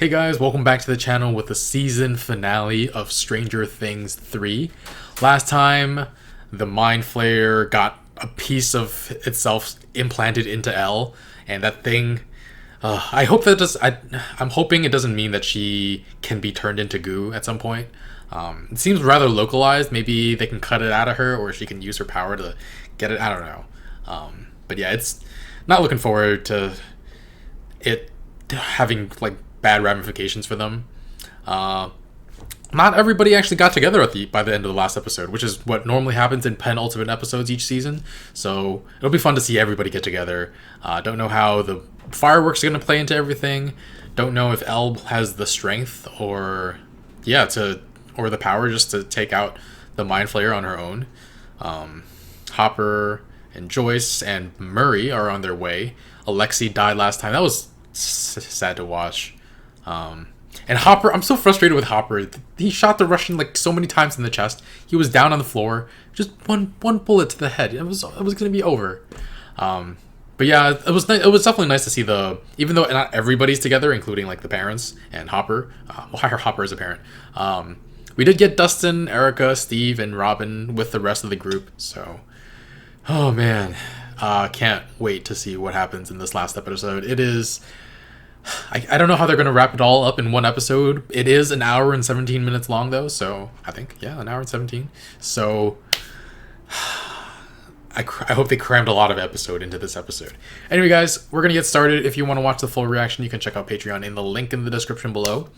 Hey guys, welcome back to the channel with the season finale of Stranger Things 3. Last time, the Mind Flayer got a piece of itself implanted into Elle, and that thing... I hope that I'm hoping it doesn't mean that she can be turned into goo at some point. It seems rather localized. Maybe they can cut it out of her, or she can use her power to get it. I don't know. But yeah, it's not looking forward to it having like bad ramifications for them. Not everybody actually got together by the end of the last episode, which is what normally happens in penultimate episodes each season. So it'll be fun to see everybody get together. Don't know how the fireworks are going to play into everything. Don't know if Elle has the strength or the power just to take out the Mind Flayer on her own. Hopper and Joyce and Murray are on their way. Alexei died last time. That was sad to watch. And Hopper, I'm so frustrated with Hopper. He shot the Russian like so many times in the chest. He was down on the floor. Just one bullet to the head. It was gonna be over. But yeah, it was definitely nice to see even though not everybody's together, including like the parents and Hopper. We'll hire Hopper as a parent. We did get Dustin, Erica, Steve, and Robin with the rest of the group. So, oh man, can't wait to see what happens in this last episode. It is. I don't know how they're going to wrap it all up in one episode. It is an hour and 17 minutes long, though. So I think, yeah, an hour and 17. So I hope they crammed a lot of episode into this episode. Anyway, guys, we're going to get started. If you want to watch the full reaction, you can check out Patreon in the link in the description below.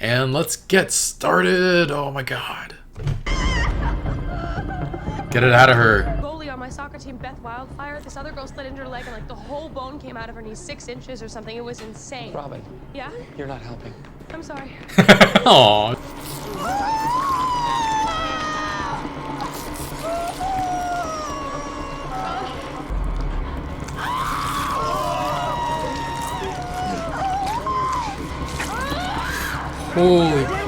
And let's get started. Oh, my God. Get it out of her. On my soccer team, Beth Wildfire, this other girl slid into her leg and like the whole bone came out of her knee, 6 inches or something. It was insane. Robin. Yeah? You're not helping. I'm sorry. Aww. Holy.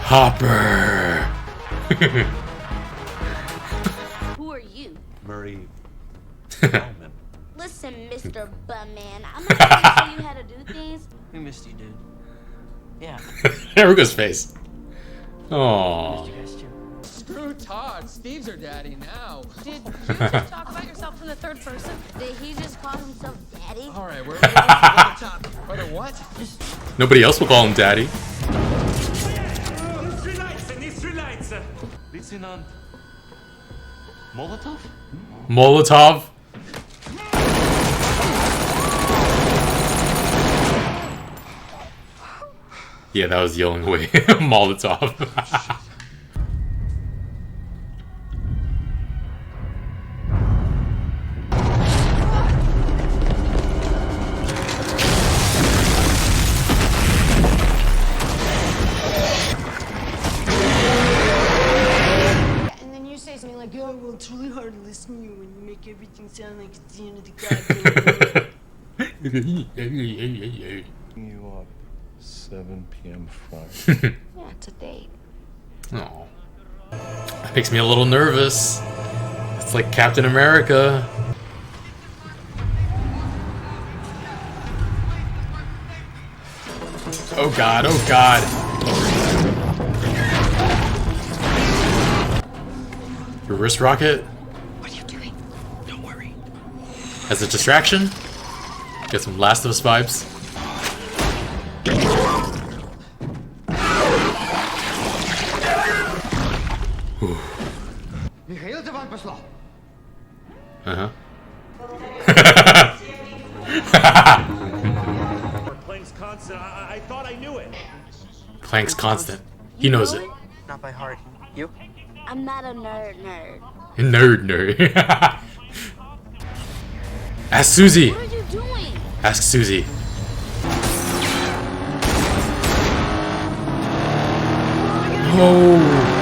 Hopper. Who are you? Murray. Listen, Mr. Bumman, I'm not gonna show you how to do things. We missed you, dude. Yeah. Erica's face. Aww. You guys too. Screw Todd. Steve's her daddy now. Did you just talk about yourself in the third person? Did he just call himself daddy? All right, we're at the top. Brother, what? Nobody else will call him daddy. Lieutenant Molotov? Molotov? Yeah, that was the only way. Molotov. Yo, well, it's really hard to listen to you when you make everything sound like it's the end of the goddamn world. You up 7 p.m. Friday. Yeah, it's a date. Oh, that makes me a little nervous. It's like Captain America. Oh God! Oh God! Your wrist rocket? What are you doing? Don't worry. As a distraction? Get some Last of Us vibes. Uh-huh. Planck's constant. I thought I knew it. Planck's constant. He knows it. Not by heart. You? I'm not a nerd. Nerd. Ask Susie. What are you doing? Ask Susie. Oh.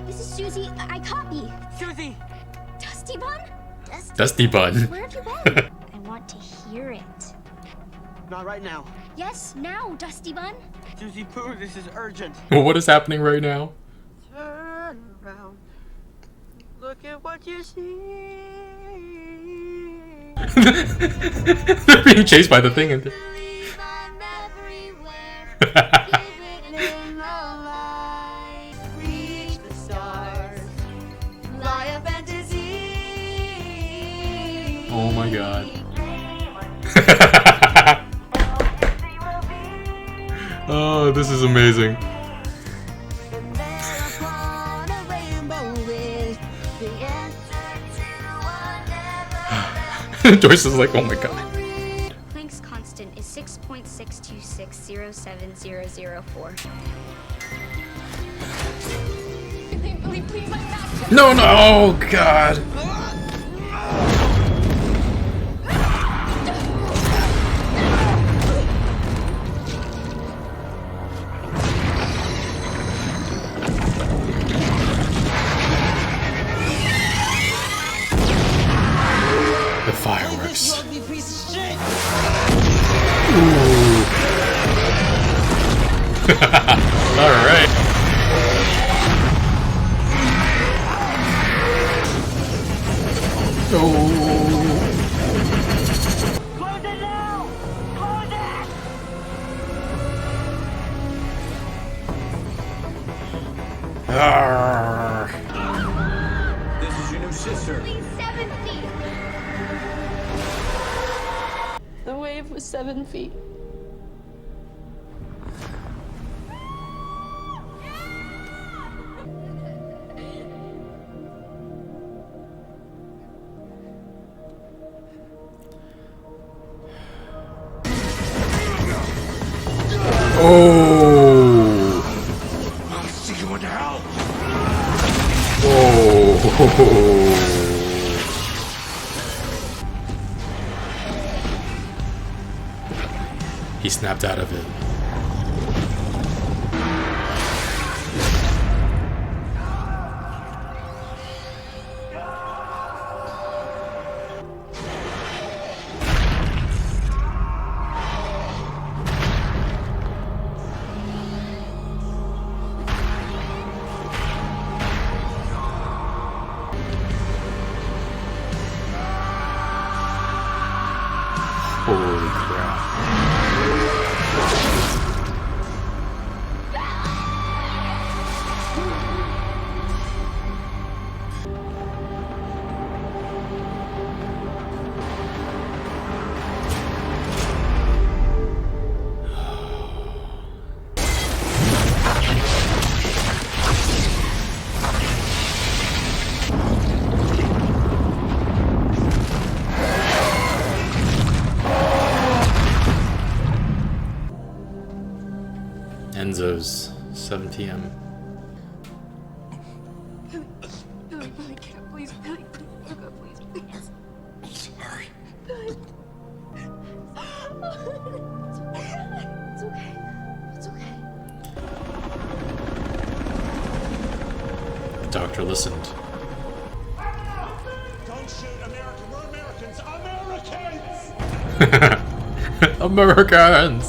This is Susie, I copy. Susie! Dusty Bun? Dusty Bun. Where have you been? I want to hear it. Not right now. Yes, now, Dusty Bun. Susie Pooh, this is urgent. What is happening right now? Turn around. Look at what you see. They're being chased by the thing. And Believe I'm everywhere. Give it in the light. Reach the stars. Fly a fantasy. oh my god. Oh, this is amazing. And there upon a rainbow is the answer to whatever. Joyce is like, oh my god. Planck's constant is 6.62607004. Please, let me back. No, no, oh god. The fireworks. Ugly piece of shit. All right. Close it now! Close it! This is your new sister. Only 7 feet. The wave was 7 feet. Oh. I'll see you in hell. Oh. He snapped out of it. Holy crap. Enzo's 7 p.m. Billy, please, Billy, please, look up, please, please. Sorry. It's okay. It's okay. The doctor listened. Don't shoot America. We're Americans. Americans! Americans!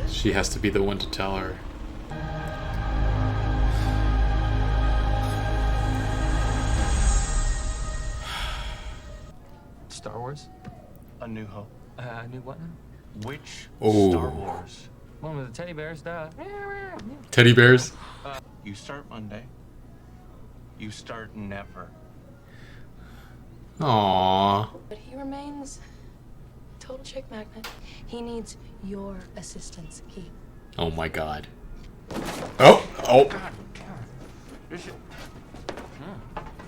She has to be the one to tell her. Star Wars? A New Hope. New what now? Which Oh. Star Wars? One with the teddy bears, duh. Teddy bears? You start Monday. You start never. Aww. But he remains total chick magnet. He needs your assistance, Keith. Oh my god. Oh! Oh!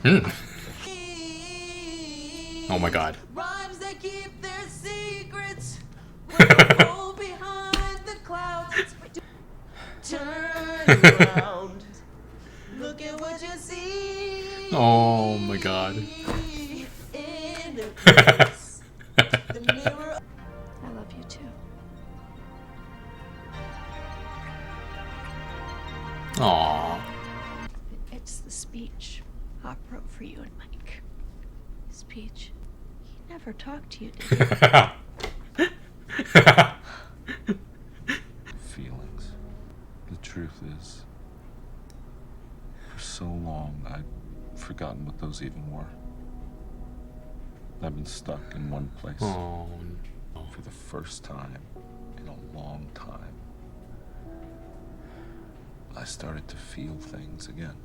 Hmm. Oh my god. Rhymes that keep their secrets. Go behind the clouds. Turn around. Look at what you see. Oh my god. In mirror is. The mirror. I love you too. Aww. It's the speech Hop wrote for you and Mike. Speech. He never talked to you, did he? Feelings. The truth is, for so long, I'd forgotten what those even were. I've been stuck in one place Oh, no. for the first time in a long time. I started to feel things again.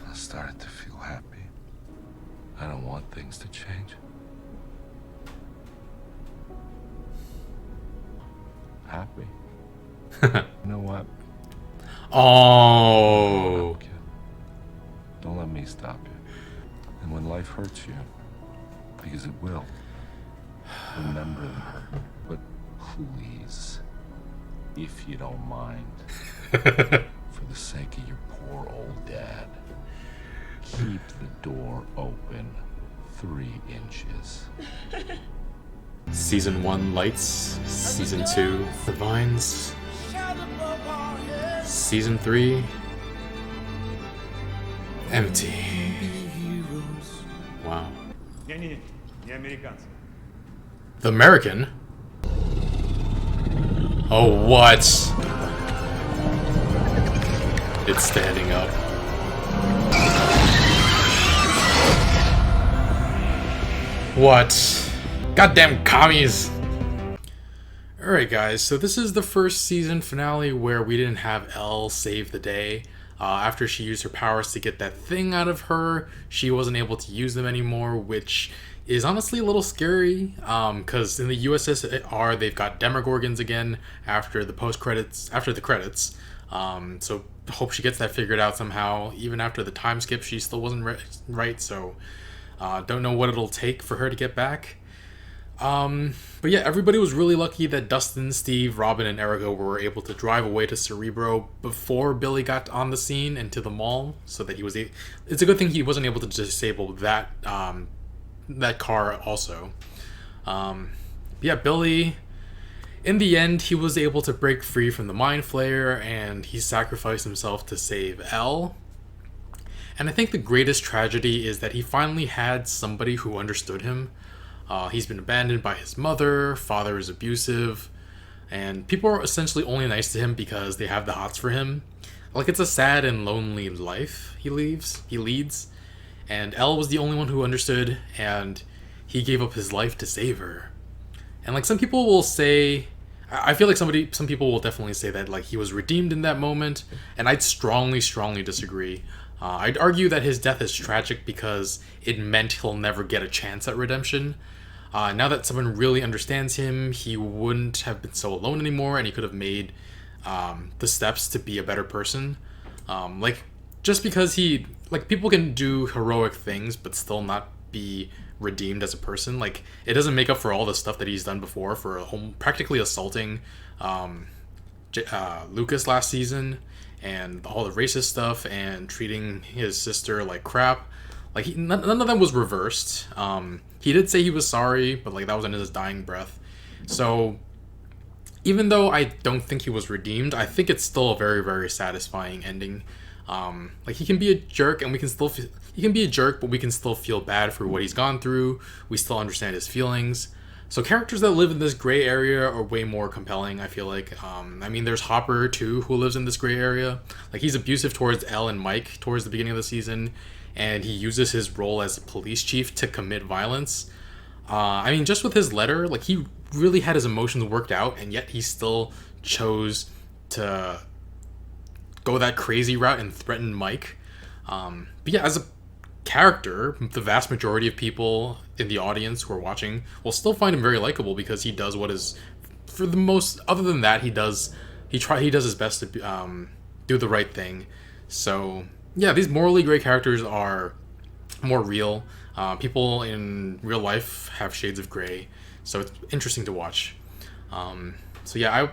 I started to feel happy. I don't want things to change. Happy. You know what? Oh. Kid, don't let me stop you. And when life hurts you, because it will, remember, but please, if you don't mind, for the sake of your poor old dad, keep the door open 3 inches. Season 1 lights, Season 2 the vines, Season 3 empty. Wow. Не-не-не, не американцы. The American? Oh, what? It's standing up. What? Goddamn commies! Alright guys, so this is the first season finale where we didn't have Elle save the day. After she used her powers to get that thing out of her, she wasn't able to use them anymore, which is honestly a little scary, because in the USSR they've got Demogorgons again after the credits. So hope she gets that figured out somehow. Even after the time skip, she still wasn't right, so don't know what it'll take for her to get back. But yeah, everybody was really lucky that Dustin, Steve, Robin, and Erica were able to drive away to Cerebro before Billy got on the scene and to the mall, so that he was it's a good thing he wasn't able to disable that that car also. Yeah, Billy, in the end, he was able to break free from the Mind Flayer, and he sacrificed himself to save Elle. And I think the greatest tragedy is that he finally had somebody who understood him. He's been abandoned by his mother, father is abusive, and people are essentially only nice to him because they have the hots for him. Like, it's a sad and lonely life he leads, and Elle was the only one who understood, and he gave up his life to save her. And like, some people will say, I feel like some people will definitely say that like he was redeemed in that moment, and I'd strongly disagree. I'd argue that his death is tragic because it meant he'll never get a chance at redemption. Now that someone really understands him, he wouldn't have been so alone anymore, and he could have made the steps to be a better person. Like, just because people can do heroic things but still not be redeemed as a person. Like, it doesn't make up for all the stuff that he's done before, for practically assaulting Lucas last season, and all the racist stuff, and treating his sister like crap. Like, none of that was reversed. He did say he was sorry, but like, that was in his dying breath. So even though I don't think he was redeemed, I think it's still a very, very satisfying ending. Like, he can be a jerk, and he can be a jerk, but we can still feel bad for what he's gone through. We still understand his feelings. So characters that live in this gray area are way more compelling, I feel like. I mean, there's Hopper, too, who lives in this gray area. Like, he's abusive towards Elle and Mike towards the beginning of the season, and he uses his role as a police chief to commit violence. I mean, just with his letter, like, he really had his emotions worked out, and yet he still chose to go that crazy route and threaten Mike. But yeah, as a character, the vast majority of people in the audience who are watching will still find him very likable, because he does what is, for the most, other than that, he does his best to do the right thing. So yeah, these morally great characters are more real. People in real life have shades of gray, so it's interesting to watch. So yeah,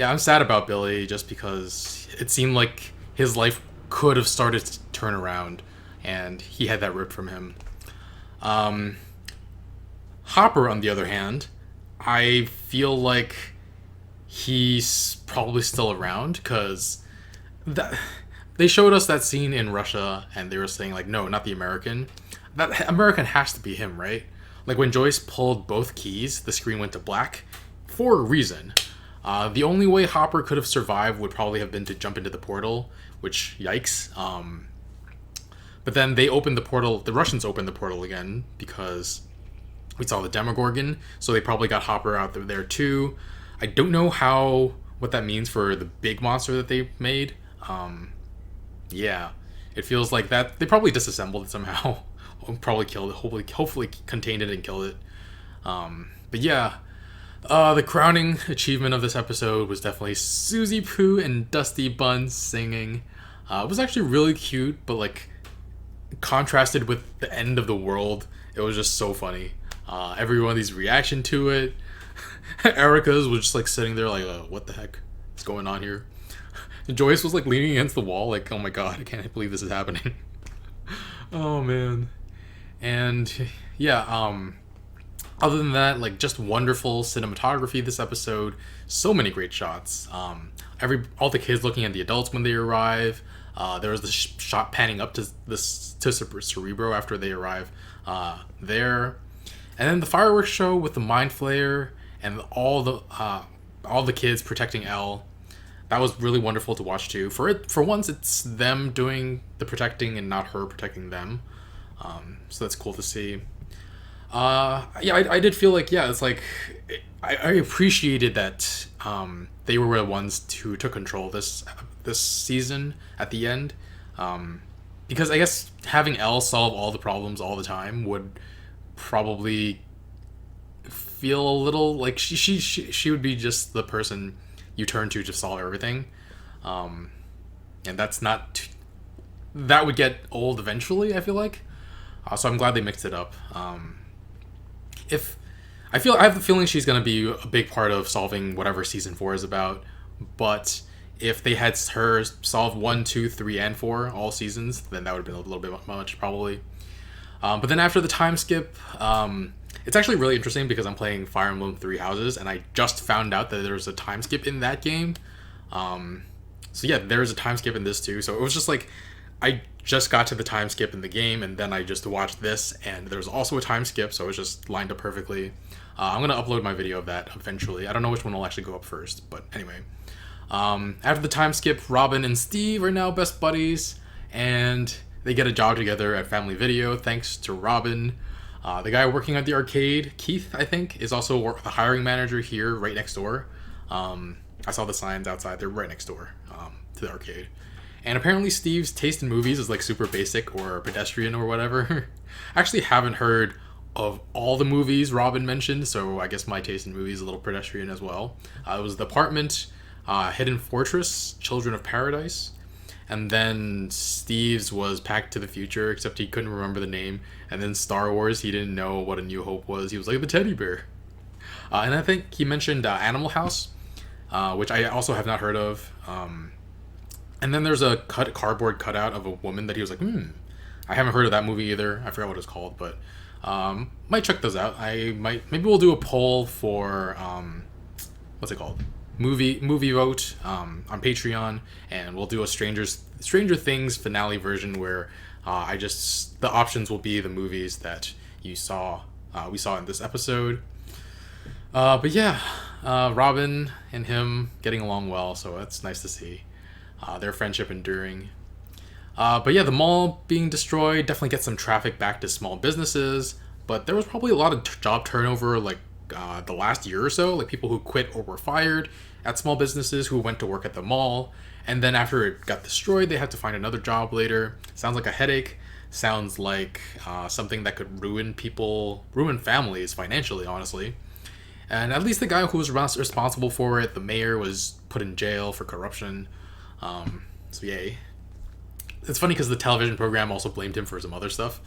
I'm sad about Billy, just because it seemed like his life could have started to turn around. and he had that ripped from him. Hopper, on the other hand, I feel like he's probably still around, because they showed us that scene in Russia, and they were saying, like, no, not the American. That American has to be him, right? Like, when Joyce pulled both keys, the screen went to black for a reason. The only way Hopper could have survived would probably have been to jump into the portal, which, yikes. But then they opened the portal, the Russians opened the portal again, because we saw the Demogorgon, so they probably got Hopper out there too. I don't know what that means for the big monster that they made. Yeah, it feels like that they probably disassembled it somehow. Probably killed it, hopefully contained it and killed it. But yeah, the crowning achievement of this episode was definitely Susie Pooh and Dusty Bun singing. It was actually really cute, but like contrasted with the end of the world, it was just so funny. Everybody's reaction to it. Erica's was just like sitting there like, what the heck is going on here? Joyce was like leaning against the wall like, oh my god, I can't believe this is happening. Oh man. And yeah, other than that, like, just wonderful cinematography this episode. So many great shots. All the kids looking at the adults when they arrive. There was the shot panning up to Cerebro after they arrive there. And then the fireworks show with the mind flayer and all the kids protecting Elle. That was really wonderful to watch too. For once, it's them doing the protecting and not her protecting them. So that's cool to see. Yeah, I did feel like, yeah, it's like I appreciated that they were the ones who took control this season at the end, because I guess having Elle solve all the problems all the time would probably feel a little like she would be just the person you turn to solve everything, and that would get old eventually, I feel like. So I'm glad they mixed it up. I have the feeling she's going to be a big part of solving whatever season 4 is about, but if they had her solve 1, 2, 3, and 4 all seasons, then that would have been a little bit much probably. But then after the time skip, it's actually really interesting because I'm playing Fire Emblem 3 Houses, and I just found out that there's a time skip in that game. So yeah, there's a time skip in this too. So it was just like, I just got to the time skip in the game, and then I just watched this, and there's also a time skip, so it was just lined up perfectly. I'm going to upload my video of that eventually. I don't know which one will actually go up first, but anyway. After the time skip, Robin and Steve are now best buddies, and they get a job together at Family Video, thanks to Robin. The guy working at the arcade, Keith, I think, is also the hiring manager here, right next door. I saw the signs outside, they're right next door to the arcade. And apparently Steve's taste in movies is like super basic or pedestrian or whatever. I actually haven't heard of all the movies Robin mentioned, so I guess my taste in movies is a little pedestrian as well. It was The Apartment, Hidden Fortress, Children of Paradise, and then Steve's was Back to the Future, except he couldn't remember the name, and then Star Wars, he didn't know what A New Hope was. He was like, the teddy bear. And I think he mentioned Animal House, which I also have not heard of. And then there's a cardboard cutout of a woman that he was like, I haven't heard of that movie either. I forgot what it's called, but might check those out. Maybe we'll do a poll for what's it called? Movie vote on Patreon, and we'll do a Stranger Things finale version where the options will be the movies that we saw in this episode. But yeah, Robin and him getting along well, so that's nice to see. Their friendship enduring. But yeah, the mall being destroyed definitely gets some traffic back to small businesses, but there was probably a lot of job turnover like the last year or so, like people who quit or were fired at small businesses who went to work at the mall, and then after it got destroyed, they had to find another job later. Sounds like a headache. Sounds like something that could ruin families financially, honestly. And at least the guy who was responsible for it, the mayor, was put in jail for corruption. So yay. It's funny because the television program also blamed him for some other stuff,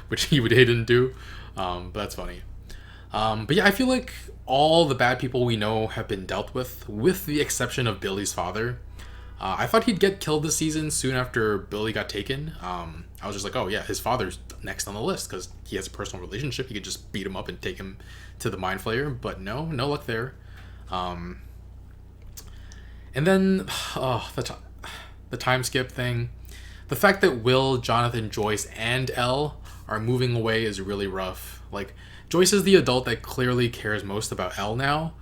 which he didn't do. But that's funny. But yeah, I feel like all the bad people we know have been dealt with the exception of Billy's father. I thought he'd get killed this season soon after Billy got taken. I was just like, oh yeah, his father's next on the list because he has a personal relationship. He could just beat him up and take him to the Mind Flayer, but no luck there. And then the time skip thing. The fact that Will, Jonathan, Joyce, and Elle are moving away is really rough. Like, Joyce is the adult that clearly cares most about Elle now,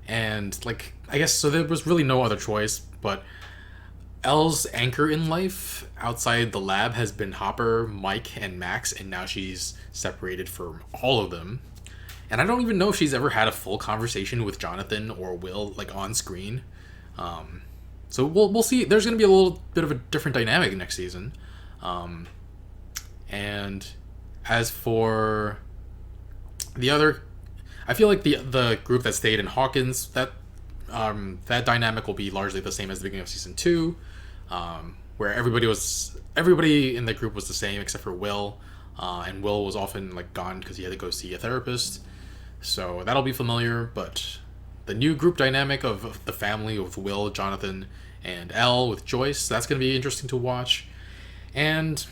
and like, I guess so there was really no other choice, but Elle's anchor in life outside the lab has been Hopper, Mike, and Max, and now she's separated from all of them. And I don't even know if she's ever had a full conversation with Jonathan or Will, like, on screen. So we'll see. There's going to be a little bit of a different dynamic next season. And as for the other, I feel like the group that stayed in Hawkins, that dynamic will be largely the same as the beginning of season 2. Where everybody in the group was the same except for Will, and Will was often like gone because he had to go see a therapist, so that'll be familiar. But the new group dynamic of the family of Will, Jonathan, and Elle with Joyce, that's going to be interesting to watch. And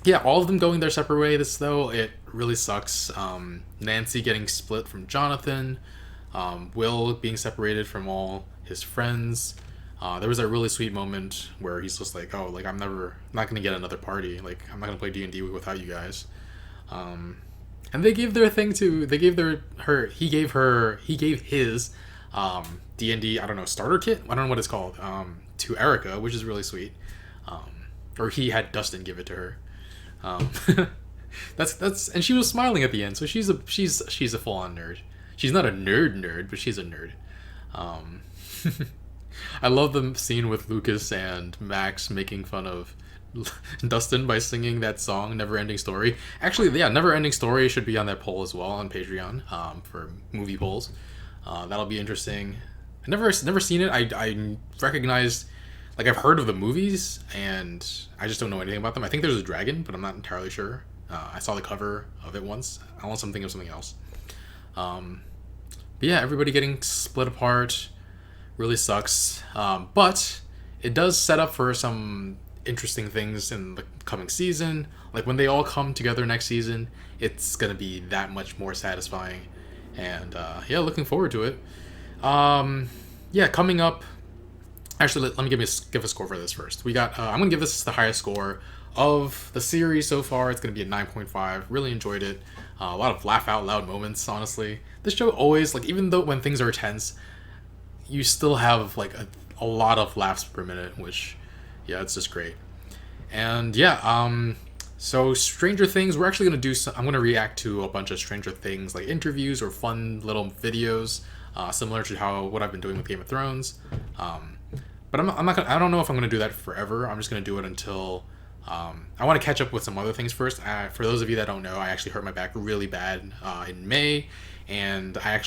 yeah, all of them going their separate way. This, though, it really sucks. Nancy getting split from Jonathan, Will being separated from all his friends. There was a really sweet moment where he's just like, oh, like, I'm not gonna get another party. Like, I'm not gonna play D&D without you guys. And they gave their thing to, he gave his D&D, I don't know, starter kit? I don't know what it's called, to Erica, which is really sweet. Or he had Dustin give it to her. That's and she was smiling at the end, so she's a full-on nerd. She's not a nerd, but she's a nerd. I love the scene with Lucas and Max making fun of Dustin by singing that song, Never Ending Story. Actually, yeah, Never Ending Story should be on that poll as well on Patreon, for movie polls. That'll be interesting. I never seen it. I recognized, like, I've heard of the movies, and I just don't know anything about them. I think there's a dragon, but I'm not entirely sure. I saw the cover of it once. Unless I'm thinking of something else. But yeah, everybody getting split apart really sucks. But it does set up for some interesting things in the coming season. Like, when they all come together next season, it's gonna be that much more satisfying. And yeah, looking forward to it. Yeah, coming up. Actually, let me give a score for this first. We got. I'm gonna give this the highest score of the series so far. It's gonna be a 9.5. Really enjoyed it. A lot of laugh out loud moments. Honestly, this show always, like, even though when things are tense, you still have like a lot of laughs per minute, which, yeah, it's just great. And yeah, so Stranger Things, we're actually gonna do I'm gonna react to a bunch of Stranger Things, like, interviews or fun little videos, similar to what I've been doing with Game of Thrones. But I don't know if I'm gonna do that forever. I'm just gonna do it until I want to catch up with some other things first. For those of you that don't know, I actually hurt my back really bad in May, and I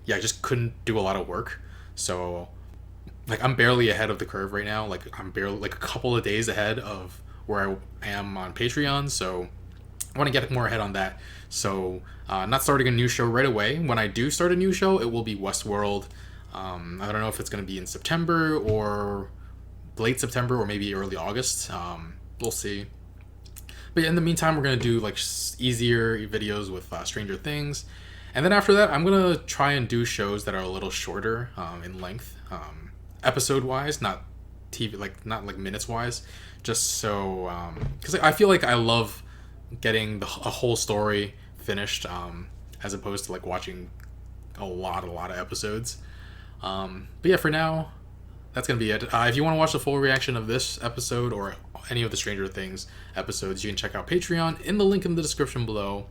just couldn't do a lot of work. So, like, I'm barely ahead of the curve right now. Like, I'm barely, like, a couple of days ahead of where I am on Patreon. So I want to get more ahead on that. So not starting a new show right away. When I do start a new show, it will be Westworld. I don't know if it's going to be in September or late September or maybe early August. We'll see. But in the meantime, we're going to do, like, easier videos with Stranger Things. And then after that, I'm going to try and do shows that are a little shorter in length, episode-wise, not TV, like, not like minutes-wise, just so, because I feel like I love getting a whole story finished, as opposed to, like, watching a lot of episodes. But yeah, for now, that's going to be it. If you want to watch the full reaction of this episode or any of the Stranger Things episodes, you can check out Patreon in the link in the description below.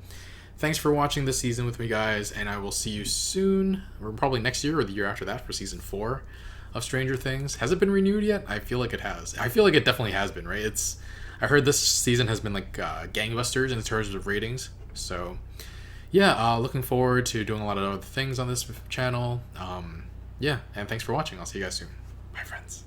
Thanks for watching this season with me, guys, and I will see you soon, or probably next year or the year after that, for season 4 of Stranger Things. Has it been renewed yet? I feel like it has. I feel like it definitely has been, right? I heard this season has been, like, gangbusters in terms of ratings. So yeah, looking forward to doing a lot of other things on this channel. Yeah, and thanks for watching. I'll see you guys soon. Bye, friends.